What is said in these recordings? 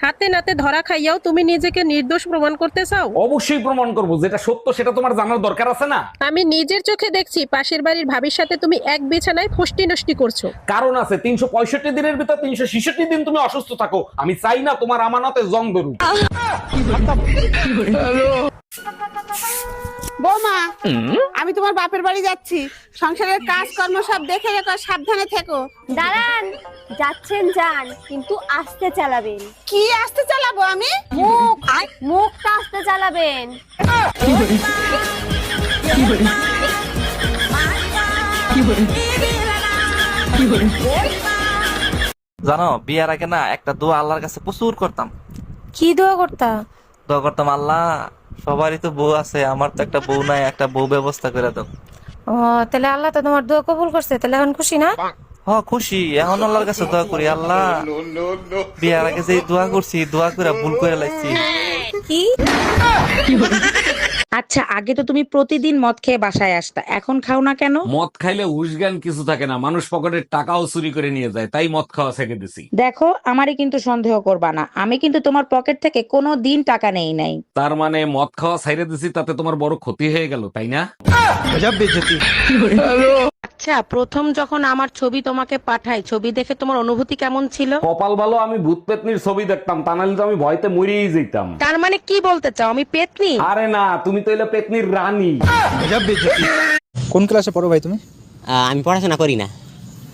হাতে নাতে ধরা খাইয়াও তুমি নিজেকে নির্দোষ প্রমাণ করতে চাও? অবশ্যই প্রমাণ করব, যেটা সত্য সেটা তোমার জানার দরকার আছে না? আমি নিজের চোখে দেখছি পাশের বাড়ির ভাবির সাথে তুমি এক বিছানায় ফষ্টি নষ্টি করছো। কারণ আছে, 365 দিনের ভিতর 366 দিন তুমি অসুস্থ থাকো। আমি চাই না তোমার আমানতে জং ধরুক। বৌমা, আমি তোমার বাপের বাড়ি যাচ্ছি। সংসারের কাজ কর্ম সব দেখে রেখো, সাবধানে থেকো। দাঁড়ান, যাচ্ছেন যান, কিন্তু আস্তে চালাবেন। কি আসতে চালাবো আমি? মুখটা আস্তে চালাবেন। জানো, বিয়ের আগে না একটা দোয়া আল্লাহর কাছে প্রচুর করতাম। কি দোয়া করতা? দোয়া করতাম, আল্লাহ সবারই তো বউ আছে, আমার তো একটা বউ নাই, একটা বউ ব্যবস্থা করে দাও। ও, তাহলে আল্লাহ তো তোমার দোয়া কবুল করছে, তাহলে এখন খুশি না? খুশি। এখন আল্লাহর কাছে দোয়া করি, আল্লাহ বিয়ের আগে যে দোয়া করছি, দোয়া করে ভুল করে লাগছি। কি? আচ্ছা, আগে তো তুমি প্রতিদিন মদ খেয়ে বাসায় আসতা, এখন খাও না কেন? মদ খাইলে হুশজ্ঞান কিছু থাকে না, মানুষ পকেটের টাকাও চুরি করে নিয়ে যায়, তাই মদ খাওয়া ছেড়ে দিছি। দেখো, আমারই কিন্তু সন্দেহ করবা না, আমি কিন্তু তোমার পকেট থেকে কোনো দিন টাকা নেই নাই। তার মানে মদ খাওয়া ছেড়ে দিছি, তাতে তোমার বড় ক্ষতি হয়ে গেল, তাই না? আচ্ছা, প্রথম যখন আমার ছবি তোমাকে পাঠাই, ছবি দেখে তোমার অনুভূতি কেমন ছিল? কপাল ভালো আমি ভূত পেতনির ছবি দেখতাম, তা নাহলে তো আমি ভয়তে মরেই যেতাম। তার মানে কি বলতে চাও, আমি পেতনি? আরে না, তুমি তো এলে পেতনির রানী। কোন ক্লাসে পড়ো ভাই তুমি? আমি পড়াশোনা করি না।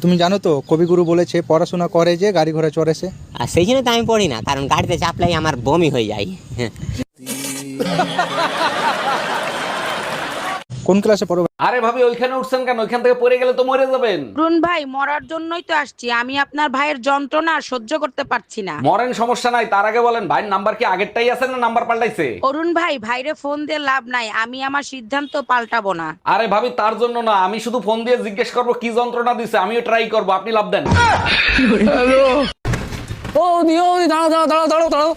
তুমি জানো তো কবিগুরু বলেছে পড়াশোনা করে যে গাড়ি ঘোড়া চড়েছে। আর সেই জন্য তো আমি পড়ি না, কারণ গাড়িতে চাপলাই আমার বমি হয়ে যায়। কোন ক্লাসে পড়ো? আরে ভাবি, ওইখানে উঠছেন কেন? ওইখান থেকে পড়ে গেলে তো মরে যাবেন। অরুণ ভাই, মরার জন্যই তো আসছি, আমি আপনার ভাইয়ের যন্ত্রণা আর সহ্য করতে পারছি না। মরেন, সমস্যা নাই, তার আগে বলেন ভাইয়ের নাম্বার কি আগেরটাই আছে না নাম্বার পাল্টাইছে? অরুণ ভাই, ভাইরে ফোন দিয়ে লাভ নাই, আমি আমার সিদ্ধান্ত পাল্টাবো না। আরে ভাবি, তার জন্য না, আমি শুধু ফোন দিয়ে জিজ্ঞেস করবো কি যন্ত্রণা দিছে, আমিও ট্রাই করবো, আপনি লাভ দেন। দাঁড়াও দাঁড়াও দাঁড়াও দাঁড়াও দাঁড়াও।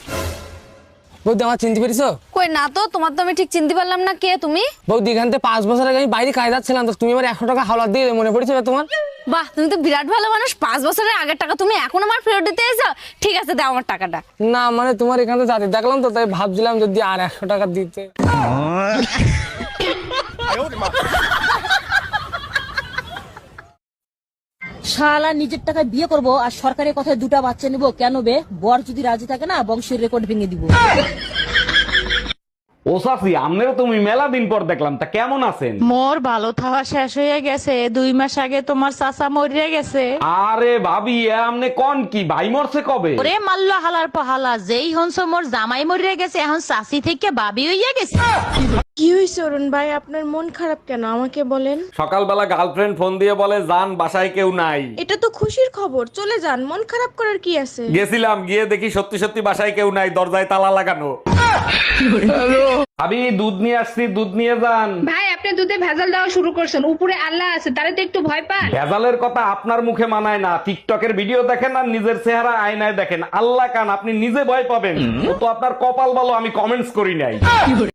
বৌদি, আমার চিনতে পেরেছো? কই না তো, তোমার তো আমি ঠিক চিনতে পারলাম না। কে তুমি? বৌদি, এখান থেকে 5 বছর আগে আমি বাইরে কাজ যাচ্ছিলাম, তো তুমি আমার 100 টাকা হাওলাত দিয়ে মনে পড়েছিল তোমার? বাহ, তুমি তো বিরাট ভালো মানুষ। 5 বছরের আগের টাকা তুমি এখন আমার ফেরত দিতে এসো? ঠিক আছে, দাও আমার টাকাটা। না মানে তোমার এখান থেকে যাতে দেখলাম তো, তাই ভাবছিলাম যদি আর 100 টাকা দিতে। শালা নিজের টাকায় বিয়ে করব আর সরকারের কথায় 2টা বাচ্চা নিব কেন বে? বর যদি রাজি থাকে না, বংশের রেকর্ড ভেঙে দিব। ও সাফি, আমনেরও তুমি মেলা দিন পর দেখলাম, তা কেমন আছেন? মোর ভালো থাওয়া শেষ হয়ে গেছে, 2 মাস আগে তোমার চাচা মরিয়া গেছে। আরে ভাবি, আমনে কোন কি ভাই মরছে কবে? ওরে মাল্লা হালার পাহালা, যেই হনস মোর জামাই মরিয়া গেছে, এখন চাচি থেকে বাবি হইয়া গেছে। কি হয়েছে অরুণ ভাই, আপনার মন খারাপ কেন আমাকে বলেন? সকালবেলা গার্লফ্রেন্ড ফোন দিয়ে বলে যান, বাসায় কেউ নাই। এটা তো খুশির খবর, চলে যান, মন খারাপ করার কি আছে? গেছিলাম, গিয়ে দেখি সত্যি সত্যি বাসায় কেউ নাই, দরজায় তালা লাগানো। আমি দুধ নিয়ে আসছি, দুধ নিয়ে যান। ভাই, আপনি দুধে ভেজাল দেওয়া শুরু করছেন, উপরে আল্লাহ আছে, তারে তো একটু ভয় পান। ভেজালের কথা আপনার মুখে মানায় না। টিকটকের ভিডিও দেখেন আর নিজের চেহারা আয়নায় দেখেন, আল্লাহ কান, আপনি নিজে ভয় পাবেন। ও তো আপনার কপাল ভালো আমি কমেন্টস করি নাই।